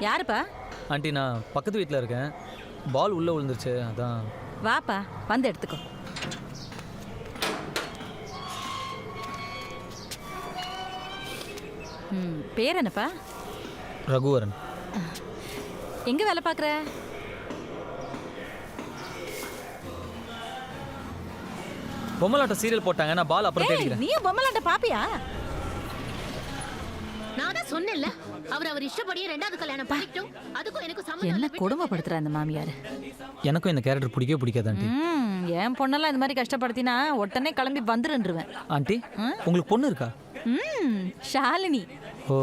யாருப்பா? ஆண்டி நான் பக்கத்து வீட்டில் இருக்கேன். பால் உள்ளே விழுந்துருச்சு, அதான். வாப்பா, வந்து எடுத்துக்கோ. பேர் என்னப்பா? ரகுவரன். எங்கே வேலை பார்க்குற? பொம்மலாட்டம் சீரியல் போட்டாங்க, நான் பால் அப்புறம் தேடிக்கிறேன். நீயும் பொம்மலாட்டம் பாப்பியா? நான் தான் சொன்னேன்ல, அவர் இஷ்டப்படியே ரெண்டாவது கல்யாணம் பண்ணிட்டோம். அதுக்கும் எனக்கு சம்மதம் என்ன கொடுமைப்படுத்துற அந்த மாமியார். எனக்கும் இந்த கேரக்டர் பிடிக்கவே பிடிக்காது ஆண்டி. என் பொண்ணெல்லாம் இந்த மாதிரி கஷ்டப்படுத்தினா உடனே கிளம்பி வந்துருன்றுவேன். ஆண்டி உங்களுக்கு பொண்ணு இருக்கா? ஷாலினி. ஓ,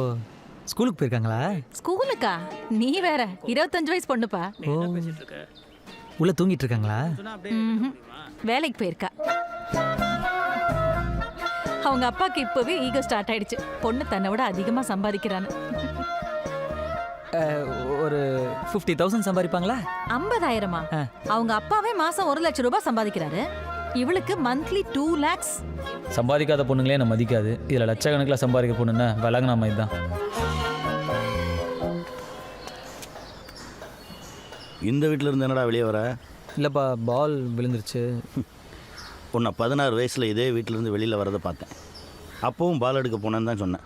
ஸ்கூலுக்கு போயிருக்காங்களா? ஸ்கூலுக்கா? நீ வேற 25 வயசு பொண்ணுப்பா. ஓ, உள்ள தூங்கிட்டு இருக்காங்களா? வேலைக்கு போயிருக்கா. அவங்க அப்பாக்கு இப்பவே ஈகோ ஸ்டார்ட் ஆயிடுச்சு. பொண்ணு தன்னை விட அதிகமா சம்பாதிக்கிறான்னு. ஒரு 50,000 சம்பாதிப்பாங்களா? 50,000மா? அவங்க அப்பாவே மாசம் 1 லட்சம் ரூபாய் சம்பாதிக்கிறாரு. இவளுக்கு மந்த்லி 2 lakhs. சம்பாதிக்காத பொண்ணுங்களே என்ன மதிக்காது. இதுல லட்சக்கணக்கில் சம்பாதிக்க பொண்ணுன்னா விலகுனா மாதிரி தான். இந்த வீட்டில் இருந்து என்னடா வெளியே வர? இல்லைப்பா, பால் விழுந்துருச்சு. உன்னை 16 வயசில் இதே வீட்டிலேருந்து வெளியில் வரதை பார்த்தேன். அப்போவும் பால் எடுக்க போனேன்னு தான் சொன்னேன்.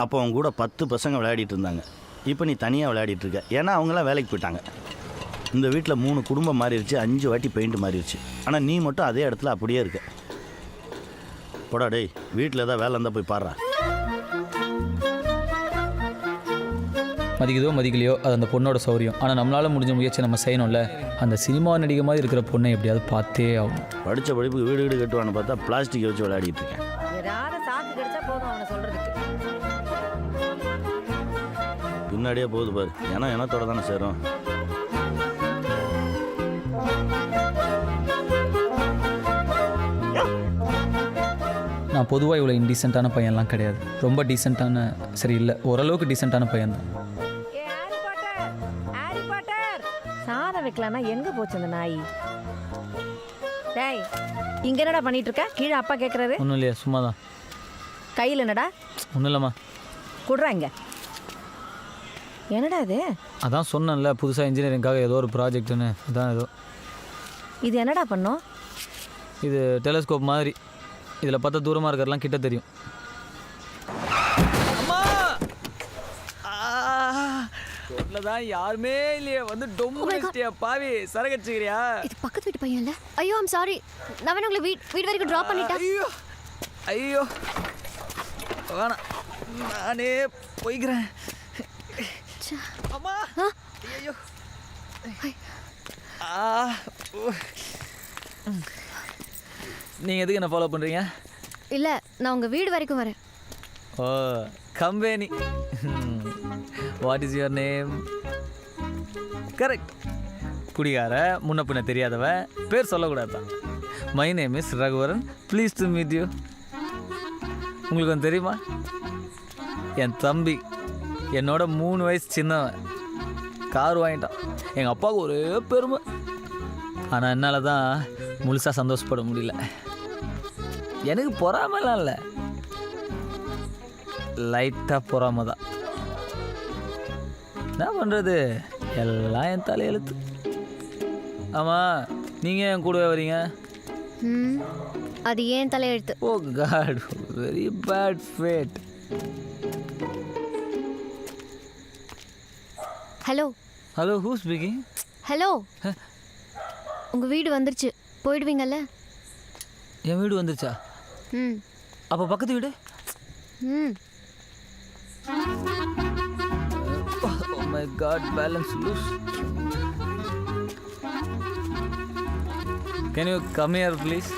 அப்போ அவங்க கூட 10 பசங்க விளையாடிட்டு இருந்தாங்க. இப்போ நீ தனியாக விளையாடிட்டு இருக்க. ஏன்னா அவங்களாம் வேலைக்கு போயிட்டாங்க. இந்த வீட்டில் 3 குடும்பம் மாறிடுச்சு, 5 வாட்டி பெயிண்ட் மாறிடுச்சு. ஆனால் நீ மட்டும் அதே இடத்துல அப்படியே இருக்க. போடா டேய், வீட்டில் ஏதாவது வேலை இருந்தால் போய் பாடுறா. மதிக்குதோ மதிக்கலையோ அது அந்த பொண்ணோட சௌரியம். ஆனால் நம்மளால் முடிஞ்ச முயற்சி நம்ம செய்யணும்ல. அந்த சினிமா நடிகை மாதிரி இருக்கிற பொண்ணை எப்படியாவது பார்த்தே ஆகும். படித்த படிப்புக்கு வீடு வீடு கட்டுவான்னு பார்த்தா பிளாஸ்டிக்கை வச்சு விளையாடிட்டு இருக்கேன். பின்னாடியே போகுது பாரு. ஏன்னா எனத்தோட தானே சேரும். நான் பொதுவாக இவ்வளோ இன்டீசெண்டான பையன்லாம் கிடையாது. ரொம்ப டீசெண்டான, சரி இல்லை, ஓரளவுக்கு டீசெண்டான பையன் தான். சாதம் வைக்கலாம்னா எங்க போச்சு அந்த நாய்? டேய், இங்க என்னடா பண்ணிட்டு இருக்க? கீழே அப்பா கேட்கறாரு. ஒன்றும் இல்லையா, சும்மா தான். கையில் என்னடா? ஒன்றும் இல்லைம்மா. குடுறாங்க. என்னடா இது? அதான் சொன்னேன்ல, புதுசாக இன்ஜினியரிங்காக ஏதோ ஒரு ப்ராஜெக்ட்டுன்னு. அதான் ஏதோ. இது என்னடா பண்ணோம்? இது டெலஸ்கோப் மாதிரி. இதில் பார்த்தா தூரமாக இருக்கிறதெல்லாம் கிட்ட தெரியும். அம்மா தான் யாருமே இல்லையே, வந்து டொம்முடிச்சிட்டியா பாவி. சரகச்சுக்கிறியா? இது பக்கத்து வீட்டு பையன் இல்ல? ஐயோ, ஐம் சாரி. நான் வேணா உங்களை வீடு வரைக்கும் ட்ராப் பண்ணிட்டேன். ஐயோ ஐயோ வேணாம், நானே போய்க்கிறேன். அம்மா ஐயோ. நீங்கள் எதுக்கு என்ன ஃபாலோ பண்ணுறீங்க? இல்லை, நான் உங்கள் வீடு வரைக்கும் வரேன். Oh, company. What is your name? Correct. குடிகார, முன்ன பின்ன தெரியாதவ, பேர் சொல்லக்கூடாது தான். My name is Raghuvaran, please to meet you. உங்களுக்கு வந்து தெரியுமா? என் தம்பி என்னோட 3 வயசு சின்னவன். கார் வாங்கிட்டான். எங்கள் அப்பாவுக்கு ஒரே பெருமை. ஆனால் என்னால் தான் முழுசாக சந்தோஷப்பட முடியல. எனக்கு பொறாமலாம் இல்லை, லைட்டாக பொறாம தான். என்ன பண்ணுறது, எல்லாம் என் தலையெழுத்து. ஆமாம், நீங்கள் என் கூடவே வரீங்க? அது ஏன் தலையெழுத்து. Oh God, very bad fate. Hello hello, who speaking? Hello, உங்கள் வீடு வந்துருச்சு, போயிடுவீங்கல்ல? என் வீடு வந்துருச்சா? அப்போ பக்கத்து வீடு? Oh my god, balance loose. Can you come here please?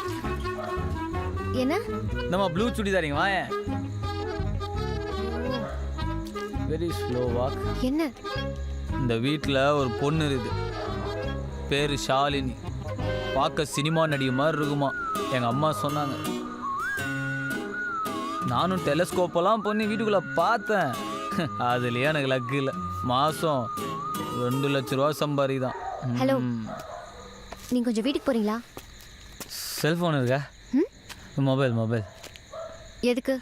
என்ன? நம்ம ப்ளூ சுடிதாரிங்க வாங்க. Very slow walk. என்ன? இந்த வீட்டில் ஒரு பொண்ணு இருக்குது, பேர் ஷாலினி. பார்க்க சினிமா நடிகை மாதிரி இருக்குமா. எங்கள் அம்மா சொன்னாங்க. நானும் டெலஸ்கோப்பெல்லாம் பண்ணி வீட்டுக்குள்ளே பார்த்தேன். அதுலேயே எனக்கு லக்கு இல்லை. மாதம் 2 லட்ச ரூபா சம்பாதிதான். ஹலோ, நீங்கள் கொஞ்சம் வீட்டுக்கு போகிறீங்களா? செல்ஃபோன் இருக்கா? மொபைல். எதுக்கு?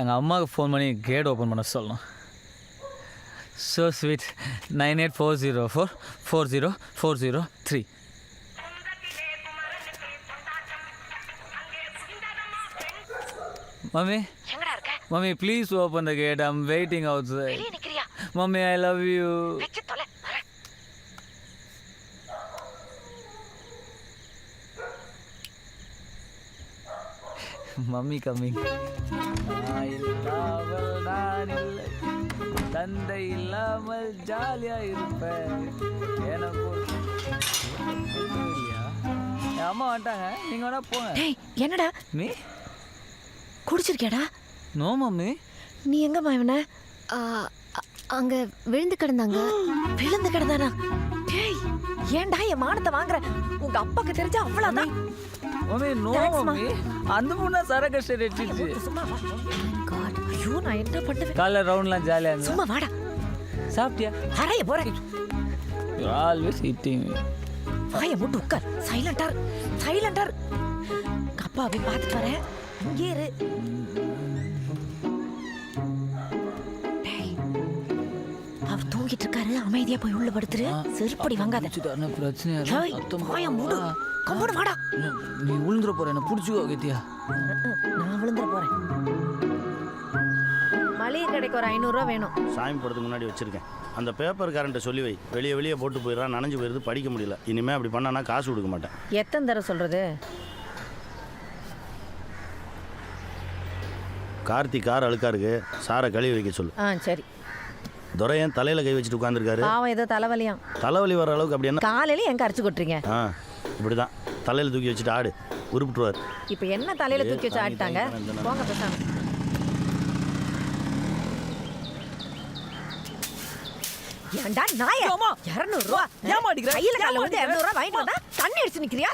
எங்கள் அம்மாவுக்கு ஃபோன் பண்ணி கேட் ஓப்பன் பண்ண சொல்லணும். So sweet 9840440403. மம்மி எங்கடா இருக்க mummy please open the gate. I'm waiting outside. வெளியே நிக்கிறியா மம்மி ஐ லவ் யூ. வெச்சு தொலை வரேன். Mummy coming. நான் இல்லை, தந்தை இல்லாமல் ஜாலியா இருப்பேன். எனக்கு என் அம்மா வந்துட்டாங்க, நீங்க வேணா போங்க. டேய் என்னடா மீ குடிச்சிருக்கியாடா? No mummy. நீ எங்கம்மா இவன? அங்க விழுந்து கிடந்தாங்க. விழுந்து கிடந்தானா? டேய் ஏன்டா என் மானத்தை வாங்குற? உங்க அப்பாக்கு தெரிஞ்சா அவ்வளவுதான். மம்மி நோ மம்மி, அந்த பொண்ணா சரக்கு அடிச்சிச்சு. சும்மா வா. காட் ஐயோ நான் என்ன பண்ணுவேன்? காலைல ரவுண்ட்லாம் ஜாலியா இருந்தது. சும்மா வாடா. சாப்பிட்டியா? அறைய போறேன். You always eating. வாய மூட்டு உட்கார். சைலண்டர். அப்பா போய் பார்த்துட்டு வரேன். இங்கே இரு. டேய் அவர் தூங்கிட்டு இருக்காரு. அமைதியா போய் உள்ள படுத்துரு. செருப்படி வாங்காத. பிரச்சனை டேய் வாய மூடு. கம்முனு வாடா. நீ விழுந்துற போற, என்ன புடிச்சுக்கோ கத்தியா. நான் விழுந்துற போறேன். மளிகை கடைக்கு ஒரு 500 ரூபா வேணும். சாமி படத்துக்கு முன்னாடி வச்சுருக்கேன். அந்த பேப்பர் கரண்ட்டை சொல்லி வை. வெளியே போட்டு போயிடறான், நனைஞ்சு போயிடுது, படிக்க முடியல. இனிமேல் அப்படி பண்ணானா காசு கொடுக்க மாட்டேன். எத்தனை தடவை சொல்றது? கார்த்தி கார் அழுக்கா இருக்கு, சாரை கழுவி வைக்க சொல்லு. சரி. துரையன் தலையில் கை வச்சுட்டு உட்காந்துருக்காரு. பாவம் ஏதோ தலைவலியாம். தலைவலி வர அளவுக்கு அப்படி என்ன? காலையில எங்க அரைச்சு கொட்டுறீங்க? இப்படி தான் தலையில் தூக்கி வச்சுட்டு ஆடு உருப்பிட்டுருவார். இப்போ என்ன தலையில தூக்கி வச்சு ஆடிட்டாங்க? போங்க பேசாம. ஏண்டா நாய 200 ரூபா ஏமா அடிக்கிற? கையில கால வந்து 200 ரூபா வாங்கிட்டு வந்தா தண்ணி அடிச்சு நிக்கிறியா?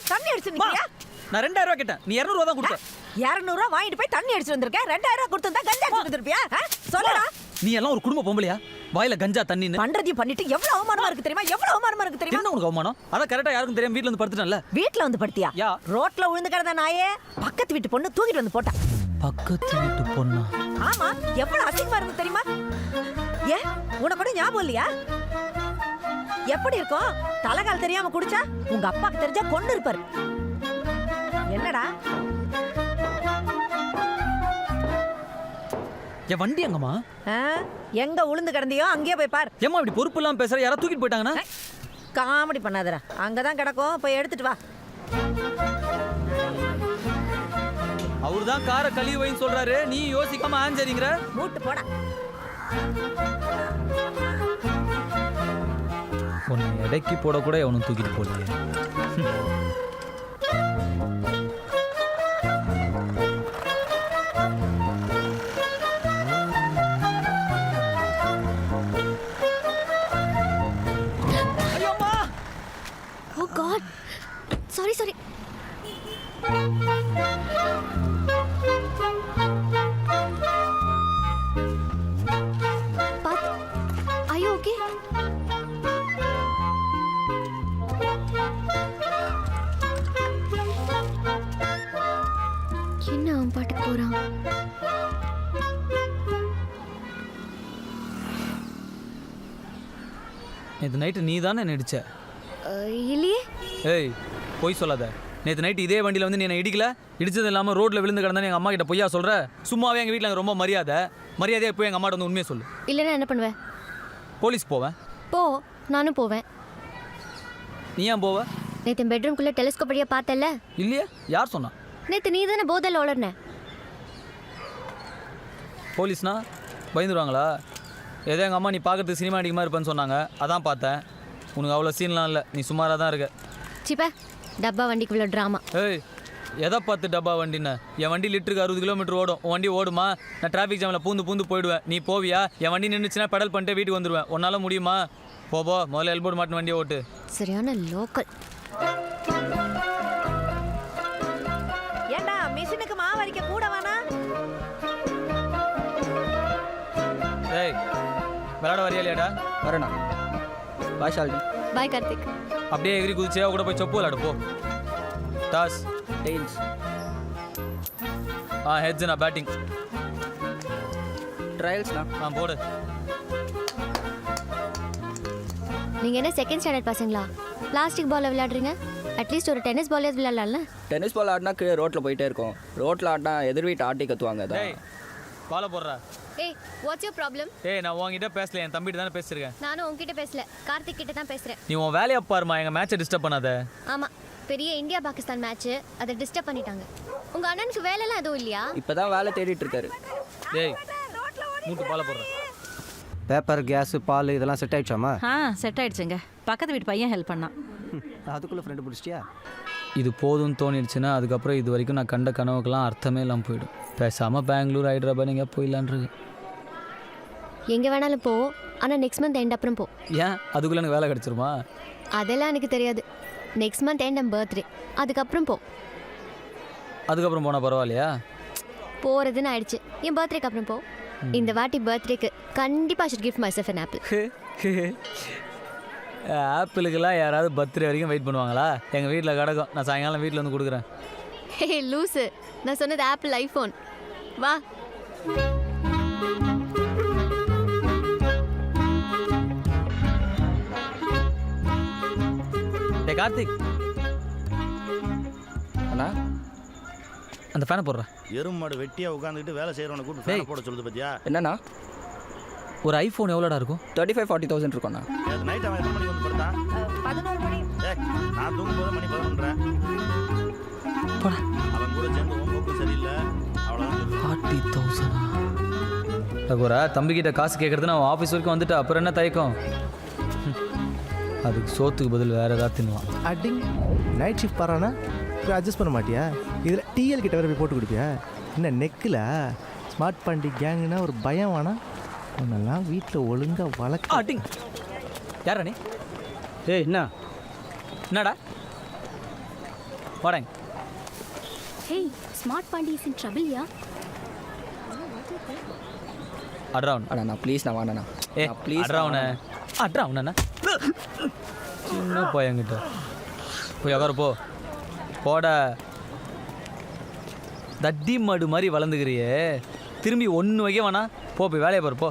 நான் 2000 ரூபாய் கேட்டேன், நீ 200 ரூபாய் தான் கொடுத்த. 200 ரூபா வாங்கிட்டு போய் தண்ணி அடிச்சு வந்திருக்க. 2000 ரூபா கொடுத்தா கஞ்சா அடிச்சு வந்திருப்பியா? சொல்லுடா. நீ எல்லாம் ஒரு குடும்ப பொம்பளையா? வாயில கஞ்சா தண்ணின்னு பண்றதையும் பண்ணிட்டு எவ்வளவு அவமானமா இருக்கு தெரியுமா? என்ன உனக்கு அவமானம்? அதான் கரெக்டா யாருக்கும் தெரியாம வீட்ல வந்து படுத்துட்டேன்ல. வீட்ல வந்து படுத்தியா? யா. ரோட்ல விழுந்து கிடந்த நாயே பக்கத்து வீட்டு பொண்ணு தூக்கிட்டு வந்து போட்டா. பக்கத்து வீட்டு பொண்ணா? ஆமா, எவ்வளவு அசிங்கமா இருக்கு தெரியுமா? ஏன் உனக்கு கூட ஞாபகம் இல்லையா? எப்படி இருக்கும்? தலைகால் தெரியாம குடிச்சா உங்க அப்பாக்கு தெரிஞ்சா கொண்டு இருப்பாரு. என்னடா என் வண்டி எங்கம்மா? எங்க உளுந்து கிடந்தியோ அங்கேயே போய் பார். ஏம்மா இப்படி பொறுப்பு இல்லாம பேசுற? யாரா தூக்கிட்டு போயிட்டாங்கன்னா? காமெடி பண்ணாதடா. அங்கதான் கிடக்கும், போய் எடுத்துட்டு வா. அவர்தான் காரை கழுவி வைன்னு சொல்றாரு, நீ யோசிக்காம ஆஞ்சரிங்கிற. மூட்டு போடா. உன்னை எடைக்கு போட கூட எவனும் தூக்கிட்டு போடலையே. Oh God, sorry. Are you okay? என்ன அவன் பாட்டுக்கு போறான்? நேற்று நைட்டு நீ தானே நடிச்ச? இல்லையே. ஏய் பொய் சொல்லாத. நேற்று நைட்டு இதே வண்டியில் வந்து நீ என்ன இடிக்கல? இடிச்சது இல்லாமல் ரோட்டில் விழுந்து கிடந்தானே எங்கள் அம்மா கிட்ட பொய்யா சொல்கிற? சும்மாவே எங்கள் வீட்டில் ரொம்ப மரியாதையாக போய் எங்கள் அம்மாட்ட வந்து உண்மையை சொல்லு. இல்லைன்னா என்ன பண்ணுவேன்? போலீஸ் போவேன். போ, நானும் போவேன். நீ ஏன் போவ? நேற்று பெட்ரூம்குள்ளே டெலிஸ்கோப் வழியாக பார்த்தல? இல்லையா? யார் சொன்னா? நேற்று நீ தானே போதையில் உளர்ன. போலீஸ்னா பயந்துருவாங்களா? ஏதோ எங்கள் அம்மா நீ பார்க்கறதுக்கு சினிமா அடிக்கமாக இருப்பேன்னு சொன்னாங்க, அதான் பார்த்தேன். உனக்கு அவ்வளோ சீன்லாம் இல்லை, நீ சுமாராக தான் இருக்க. சிப்பா, டப்பா வண்டிக்குள்ள ட்ராமா. ஏய் எதை பார்த்து டப்பா வண்டின்னு? என் வண்டி லிட்டருக்கு 60 கிலோமீட்டர் ஓடும். உன் வண்டி ஓடுமா? நான் டிராஃபிக் ஜாமில் பூந்து போயிடுவேன். நீ போவியா? என் வண்டி நின்றுச்சுன்னா பெடல் பண்ணிட்டு வீட்டுக்கு வந்துடுவேன். உன்னால் முடியுமா? போ முதல்ல எல்போர்டு மாட்டின வண்டியை ஓட்டு. சரியான லோக்கல். ஏண்டா மிஷினுக்கு மாவரிக்க கூட வேணா? ஏய் விளையாட வரையாலியாடா? வரேண்ணா. பாய் ஷாலினி. பாய் கார்த்திக். அப்படியே எகிரி குதிச்சே கூட போய் சொப்பு விளையாடு போ. Toss tails. ஹெட்ஸ்ண்ணா பேட்டிங். ட்ரையல்ஸ்ண்ணா. போடு. நீங்க என்ன செகண்ட் ஸ்டாண்டர்ட் பசங்களா? பிளாஸ்டிக் பால்ல விளையாடுறீங்க? அட்லீஸ்ட் ஒரு டென்னிஸ் பால்ல விளையாடலாம்ல? டென்னிஸ் பால் ஆடினா கீழே ரோட்டில் போயிட்டே இருக்கும். ரோட்டில் ஆடினா எதிர் வீட்டு ஆட்டி கத்துவாங்க. டேய் பால போடுறா. ஏய், வாட்ஸ் யுவர் ப்ராப்ளம்? ஏய் நான் உன்கிட்ட பேசல, என் தம்பிட்ட தானே பேசிருக்கேன். நானும் உன்கிட்ட பேசல, கார்த்திக் கிட்ட தான் பேசுறேன். நீ உன் வேலையை பாருமா, எங்கள் மேட்சை டிஸ்டர்ப் பண்ணாத. ஆமா, பெரிய இந்தியா பாகிஸ்தான் மேட்ச், அதை டிஸ்டர்ப் பண்ணிட்டாங்க. உங்க அண்ணனுக்கு வேலைலாம் எதுவும் இல்லையா? இப்போ தான் வேலை தேடிட்டு இருக்காரு. டேய் மூட்டு பால போடுற. பேப்பர் கேஸு பால் இதெல்லாம் செட் ஆயிடுச்சாமா? செட் ஆயிடுச்சுங்க. பக்கத்து வீட்டு பையன் ஹெல்ப் பண்ணான். அதுக்குள்ளே ஃப்ரெண்டு பிடிச்சிட்டியா? இது போதும்னு தோணிடுச்சுன்னா அதுக்கப்புறம் இது வரைக்கும் நான் கண்ட கனவுக்கெல்லாம் அர்த்தமே இல்லாமல் போயிடும். பேசாமல் பெங்களூர் ஹைதராபாத் நீங்கள் போயிடலான்றது. எங்க வேணாலும் போ, ஆனா நெக்ஸ்ட் மந்த் எண்ட் அப்புறம் போ. ஏன் அதுக்குள்ளே எனக்கு வேலை கிடச்சிருமா? அதெல்லாம் எனக்கு தெரியாது. நெக்ஸ்ட் மந்த் எண்ட் என் பர்த்டே, அதுக்கப்புறம் போ. அதுக்கப்புறம் போனால் பரவாயில்லையா? போறதுன்னு ஆயிடுச்சு. என் பர்த்டேக்கு அப்புறம் போ. இந்த வாட்டி பர்த்டேக்கு கண்டிப்பா should gift my self an apple. ஆப்பிளுக்கெல்லாம் யாராவது பர்த்டே வரைக்கும் வெயிட் பண்ணுவாங்களா? எங்கள் வீட்டில் கிடக்கும், நான் சாயங்காலம் வீட்டில் வந்து கொடுக்குறேன். ஹே லூசு, நான் சொன்னது ஆப்பிள் ஐஃபோன். வா. டே கார்த்திக், அண்ணா அந்த ஃபேனை போடுறேன். எறும்பு மாடு வெட்டியாக உட்காந்துக்கிட்டு வேலை செய்கிறவனை கூப்பிட்டு ஃபேனை போட சொல்லுது பத்தியா? என்னண்ணா? ஒரு ஐஃபோன் எவ்வளோடா இருக்கும்? 35-40,000 இருக்கும்ண்ணா. நேற்று நைட் அவன் எத்தனை மணிக்கு வந்து படுத்தான்? 11 மணி. நான் தூங்கும்போது மணி 11:30. அவன் கூட சேர்ந்து உன் சரியில்லை, அவ்வளோதான். 40,000. ரகுரா, தம்பிக்கிட்ட காசு கேட்குறது நான் ஆஃபீஸ் வரைக்கும் வந்துட்டு அப்புறம் என்ன தயக்கம்? அதுக்கு சோத்துக்கு பதில் வேறு ஏதாவது தின்னுவான். அட்டிங் நைட் ஷிஃப்ட் பாறானா போய் அட்ஜஸ்ட் பண்ண மாட்டியா? இதில் டிஎல் கிட்ட வேறு போய் போட்டு கொடுப்பியா? என்ன நெக்கில் ஸ்மார்ட் பாண்டி கேங்குனா ஒரு பயம் வேணா? உன்னெல்லாம் வீட்டில் ஒழுங்காக வளர்க்க. அட்டிங் யாரா நீ? ஏய் என்ன என்னடா வாடங்க. Hey, smart Pandi is in trouble, yeah? அட்ராவன் அண்ணா நான் ப்ளீஸ் நான் வாண்ணா. ஏ ப்ளீஸ் அட்ராவன அட்ராவனா சின்ன பையன்கிட்ட போய் உட்கார போ. போட தட்டி மாடு மாதிரி வளர்ந்துக்கிறியே, திரும்பி ஒன்று வைக்க வேணா. போய் வேலையை பாரு போ.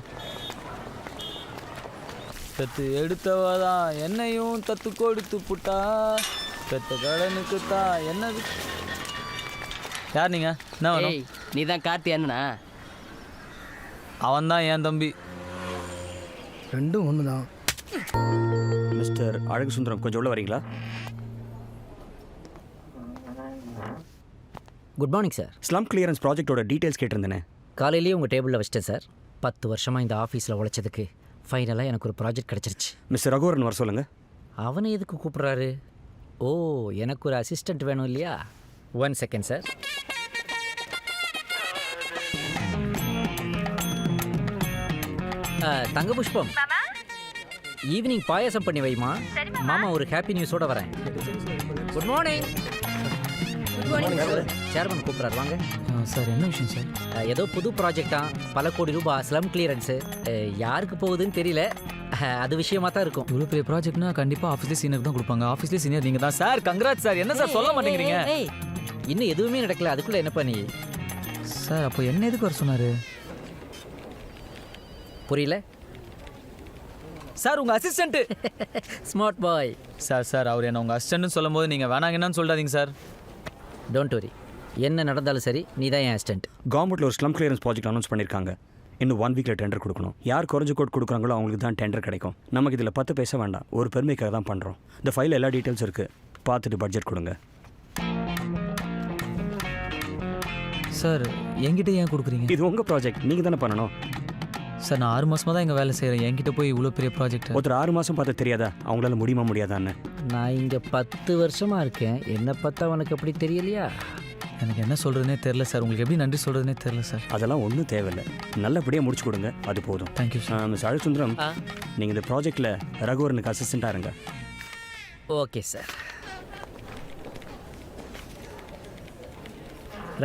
தத்து எடுத்தவாதான் என்னையும் தத்து கொடுத்து புட்டா, பெத்த கடனுக்கு தான் என்னது. யார் நீங்க? என்ன வேணும்? நீ தான் கார்த்தி அண்ணனா? அவன் தான் என் தம்பி. ரெண்டும் ஒன்று தான். மிஸ்டர் அழகு சுந்தரம், கொஞ்சம் உள்ள வரீங்களா? Good morning sir. Slum clearance ப்ராஜெக்டோட டீட்டெயில்ஸ் கேட்டிருந்தேனே. காலையிலேயே உங்கள் டேபிளில் வச்சிட்டேன் சார். 10 வருஷமாக இந்த ஆஃபீஸில் உழைச்சதுக்கு ஃபைனலாக எனக்கு ஒரு ப்ராஜெக்ட் கிடச்சிருச்சு. மிஸ்டர் ரகுவரன் வர சொல்லுங்கள். அவனை எதுக்கு கூப்பிட்றாரு? ஓ, எனக்கு ஒரு அசிஸ்டண்ட் வேணும் இல்லையா? 1 செகண்ட் சார். தங்க புஷ்பம், ஈவினிங் பாயாசம் பண்ணி வைமா. மாமா ஒரு ஹாப்பி நியூஸோட வரேன். Good morning. Good morning sir. Chairman கூப்பிட்றாரு, வாங்க. சார் என்ன விஷயம் சார்? ஏதோ புது ப்ராஜெக்டா, பல கோடி ரூபாய் ஸ்லம் கிளியரன்ஸு. யாருக்கு போகுதுன்னு தெரியல, அது விஷயமா தான் இருக்கும். இவ்வளோ பெரிய ப்ராஜெக்ட்னா கண்டிப்பாக ஆஃபீஸ்லேயே சீனியர் தான் கொடுப்பாங்க. ஆஃபீஸ்லேயே சீனியர் நீங்கள் தான் சார். Congrat sir. என்ன சார் சொல்ல மாட்டேங்கிறீங்க? இன்னும் எதுவுமே நடக்கல, அதுக்குள்ளே என்ன பண்ணி சார்? அப்போ என்ன எதுக்கு வர சொன்னார்? புரியல சார். உங்கள் அசிஸ்டண்ட்டு ஸ்மார்ட் பாய் சார். அவர் என்ன உங்கள் அசிஸ்டன்ட்னு சொல்லும் போது நீங்கள் வேணாங்கன்னு சொல்லாதீங்க சார். டோன்ட் வரி, என்ன நடந்தாலும் சரி, நீ தான் என் அசிஸ்டன்ட். கவர்மெண்ட்டில் ஒரு ஸ்லம் கிளியரன்ஸ் ப்ராஜெக்ட் அனௌன்ஸ் பண்ணியிருக்காங்க. இன்னும் 1 வீக்கில் டெண்டர் கொடுக்கணும். யார் குறைஞ்ச கோட் கொடுக்குறாங்களோ அவங்களுக்கு தான் டெண்டர் கிடைக்கும். நமக்கு இதில் 10 பேச வேண்டாம், ஒரு பெருமைக்காக தான் பண்ணுறோம். இந்த ஃபைல் எல்லா டீட்டெயில்ஸ் இருக்குது, பார்த்துட்டு பட்ஜெட் கொடுங்க. சார் என்கிட்ட ஏன் கொடுக்குறீங்க? இது உங்கள் ப்ராஜெக்ட், நீங்கள் தானே பண்ணணும். சார் நான் 6 மாதமாக தான் இங்கே வேலை செய்கிறேன். என்கிட்ட போய் இவ்வளோ பெரிய ப்ராஜெக்ட். ஒருத்தர் 6 மாதம் பார்த்து தெரியாதா அவங்களால முடியுமா முடியாதான்னு? நான் இங்கே 10 வருஷமாக இருக்கேன், என்னை பார்த்தா உனக்கு அப்படி தெரியலையா? எனக்கு என்ன சொல்கிறதுனே தெரில சார். உங்களுக்கு எப்படி நன்றி சொல்கிறதுனே தெரில சார். அதெல்லாம் ஒன்றும் தேவையில்லை, நல்லபடியாக முடிச்சு கொடுங்க, அது போதும். Thank you sir. மிஸ் அழகு சுந்தரம், நீங்கள் இந்த ப்ராஜெக்டில் ரகுவரனுக்கு அசிஸ்டண்ட்டாக இருங்க. Okay sir.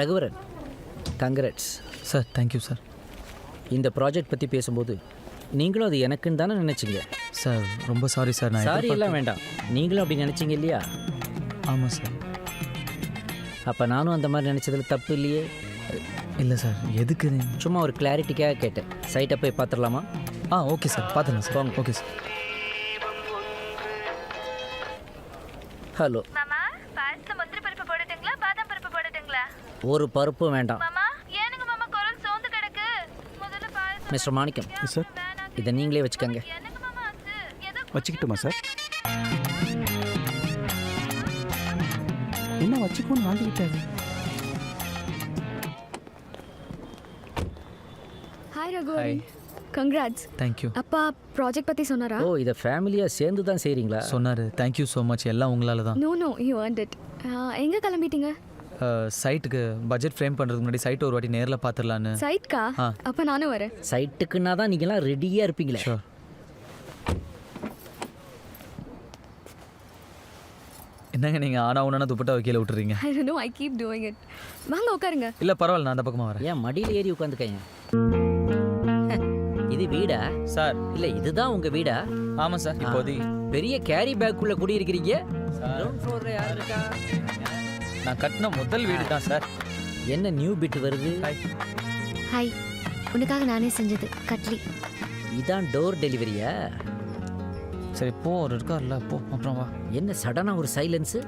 Raghuvaran, congrats sir. Thank you sir. இந்த ப்ராஜெக்ட் பற்றி பேசும்போது நீங்களும் அது எனக்குன்னு தானே நினச்சிங்க? சார் ரொம்ப சாரி சார். நான் சாரி எல்லாம் வேண்டாம், நீங்களும் அப்படி நினச்சிங்க இல்லையா? ஆமாம் சார். அப்போ நானும் அந்த மாதிரி நினச்சதில் தப்பு இல்லையே? இல்லை சார். எதுக்கு? சும்மா ஒரு கிளாரிட்டிக்காக கேட்டேன். சைட்டை போய் பார்த்துடலாமா? ஓகே சார், பார்த்துக்கலாம் சார். Okay sir. ஹலோ மாமா பாயசத்துல முந்திரி பருப்பு போடட்டுங்களா பாதாம் பருப்பு போடட்டுங்களா? ஒரு பருப்பும் வேண்டாம். மாமா ஏனுங்க மாமா குரல் சோர்ந்து கிடக்கு? முதல்ல பாயசம் மிஸ்டர் மாணிக்கம் சார் இதை நீங்களே வச்சுக்கோங்க. என்னங்க மாமா ஆச்சு? ஏதோ வச்சுக்கிட்டுமா சார்? என்ன வச்சுக்கோன்னு வாங்கிக்கிட்டாரு? ஹாய் ரகு. கங்க்ராட்ஸ். தேங்க்யூ. அப்பா ப்ராஜெக்ட் பற்றி சொன்னாரா? ஓ இதை ஃபேமிலியாக சேர்ந்து தான் செய்கிறீங்களா? சொன்னார். Thank you so much. எல்லாம் உங்களால தான். No you earned it. எங்கே கிளம்பிட்டீங்க? சைட்டுக்கு பட்ஜெட் ஃப்ரேம் பண்ணுறதுக்கு முன்னாடி சைட்டை ஒரு வாட்டி நேரில் பார்த்துடலான்னு. சைட்கா? அப்போ நானும் வரேன். சைட்டுக்குன்னா தான் நீங்களாம் ரெடியாக இருப்பீங்களே. ஷோர். என்னங்க நீங்கள் ஆனா ஒன்றா துப்பட்டா வைக்கல விட்டுறீங்க? I don't know, I keep doing it. வாங்க உட்காருங்க. இல்லை பரவாயில்ல, நான் அந்த பக்கமாக வரேன். ஏன் மடியில் ஏறி உட்காந்துக்கங்க. இது வீடா சார்? இல்லை இதுதான் உங்கள் வீடா? ஆமாம் சார். இப்போதி பெரிய கேரி பேக்குள்ளே குடியிருக்கிறீங்க. கிரவுண்ட் ஃப்ளோரில் யார் இருக்கா? நான் கட்டின முதல் வீடு தான் சார். என்ன நியூ பிட் வருது? ஹாய். உனக்காக நானே செஞ்சது கட்லி. இதான் டோர் டெலிவரியா? சரி போ, ஒரு இருக்கார்ல போ, அப்புறம் வா. என்ன சடனாக ஒரு சைலன்ஸு?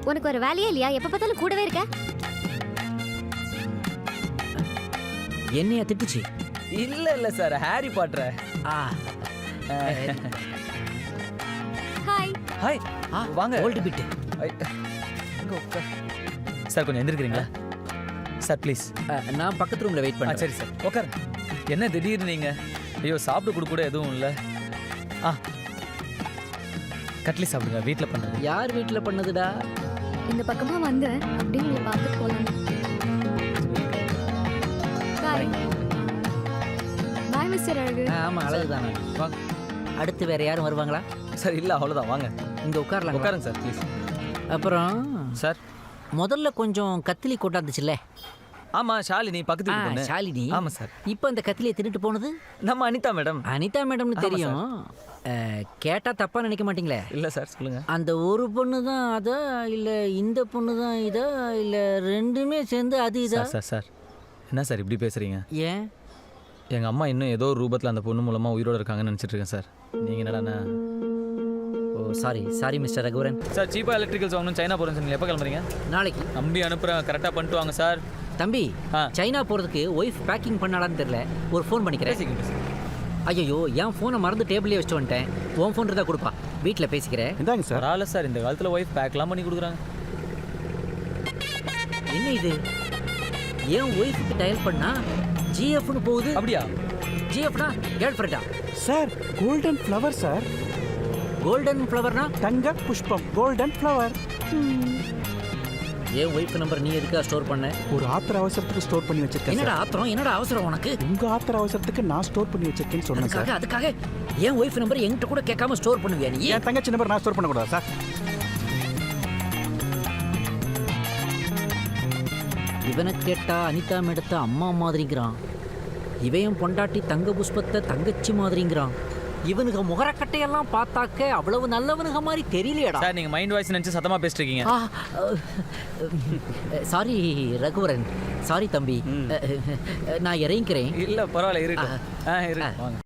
உனக்கு ஒரு வேலையே இல்லையா? எப்போ பார்த்தாலும் கூடவே இருக்க. என்னையா திட்டுச்சு? இல்லை sir, Harry Potter. Hi. Hi. வாங்க. ஓல்டு பிட்டு. சார் கொஞ்சம் எந்திருக்கிறீங்களா சார் ப்ளீஸ்? நான் பக்கத்து ரூமில் வெயிட் பண்ணேன். சரி சார் உட்கார். என்ன திடீர்னு நீங்கள்? ஐயோ சாப்பிட்டு கொடுக்க கூட எதுவும் இல்லை. கட்லி சாப்பிடுங்க, வீட்டில் பண்ணுறது. யார் வீட்டில் பண்ணதுடா? இந்த பக்கமாக வந்தேன் அப்படியே உங்களை பார்த்துட்டு போகலாம். பாய். பாய் மிஸ்டர் அழகு. ஆமாம் அழகு தானே. வாங்க. அடுத்து வேறு யாரும் வருவாங்களா? சார் இல்லை, அவ்வளோதான். வாங்க இங்கே உட்காரலாம். உட்காருங்க சார் ப்ளீஸ். அப்புறம் சார் முதல்ல கொஞ்சம் கத்திலி கொண்டாந்துச்சுல்ல? ஆமாம், ஷாலினி பக்கத்து வீட்டு பொண்ணு. ஷாலினி. ஆமாம் சார். இப்போ அந்த கத்திலியை தின்னுட்டு போனது நம்ம அனிதா மேடம். அனிதா மேடம்னு தெரியும். கேட்டால் தப்பாக நினைக்க மாட்டீங்களே? இல்லை சார் சொல்லுங்கள். அந்த ஒரு பொண்ணு தான் அதா இல்லை இந்த பொண்ணு தான் இதா இல்லை ரெண்டுமே சேர்ந்து அது இதா? சார் சார் என்ன சார் இப்படி பேசுகிறீங்க? ஏன்? எங்கள் அம்மா இன்னும் ஏதோ ஒரு ரூபத்தில் அந்த பொண்ணு மூலமாக உயிரோடு இருக்காங்கன்னு நினச்சிட்டு இருக்கேன் சார். நீங்கள் என்னடாண்ணா? ஓ சாரி மிஸ்டர் ரகுவரன். சார் சீப்பாக எலக்ட்ரிக்கல்ஸ் வாங்கணும், சைனா போகிறேன்னு சொன்னீங்க. எப்போ கிளம்புறீங்க? நாளைக்கு. நம்பி அனுப்புகிறேன், கரெக்டாக பண்ணிட்டு வாங்க சார். தம்பி சைனா போகிறதுக்கு ஒய்ஃப் பேக்கிங் பண்ணாலான்னு தெரியல, ஒரு ஃபோன் பண்ணிக்கிறேன். ஐயோ என் ஃபோனை மறந்து டேபிளே வச்சுட்டு வந்துட்டேன். உன் ஃபோன் இருந்தால் கொடுப்பா, வீட்டில் பேசிக்கிறேன். இந்தாங்க சார். பரவாயில்ல சார், இந்த காலத்தில் ஒய்ஃப் பேக்லாம் பண்ணி கொடுக்குறாங்க. என்ன இது? ஏன் ஒய்ஃபுக்கு டயல் பண்ணா ஜிஎஃப்னு போகுது? அப்படியா? ஜிஎஃப்னா கேர்ள் ஃப்ரெண்டா? Sir golden flower sir. Golden ஃப்ளவர்னா? தங்க புஷ்பம், கோல்டன் ஃப்ளவர். ஏன் ஒய்ஃப் நம்பர் நீ எதுக்காக ஸ்டோர் பண்ண? ஒரு ஆத்திர அவசரத்துக்கு ஸ்டோர் பண்ணி வச்சிருக்கேன். என்னடா ஆத்திரம், என்னடா அவசரம் உனக்கு? உங்க ஆத்திர அவசரத்துக்கு நான் ஸ்டோர் பண்ணி வச்சிருக்கேன்னு சொன்னேன் சார். அதுக்காக ஏன் ஒய்ஃப் நம்பர் என்கிட்ட கூட கேட்காம ஸ்டோர் பண்ணுவியா நீ? என் தங்கச்சி நம்பர் நான் ஸ்டோர் பண்ணக்கூடாது சார்? இவனை கேட்டா அனிதா மேடத்தை அம்மா மாதிரிங்கிறான், இவையும் பொண்டாட்டி தங்க புஷ்பத்தை தங்கச்சி மாதிரிங்கிறான். இவனுக்கு முகரக்கட்டையெல்லாம் பார்த்தாக்க அவ்வளவு நல்லவனுங்க மாதிரி தெரியலையடா. சார் நீங்கள் மைண்ட் வாய்ஸ் நினச்சி சத்தமாக பேசிட்டு இருக்கீங்க. சாரி ரகுவரன், சாரி தம்பி, நான் இறங்கிக்கிறேன். இல்லை பரவாயில்ல, இருக்கு. இருக்கு வாங்க.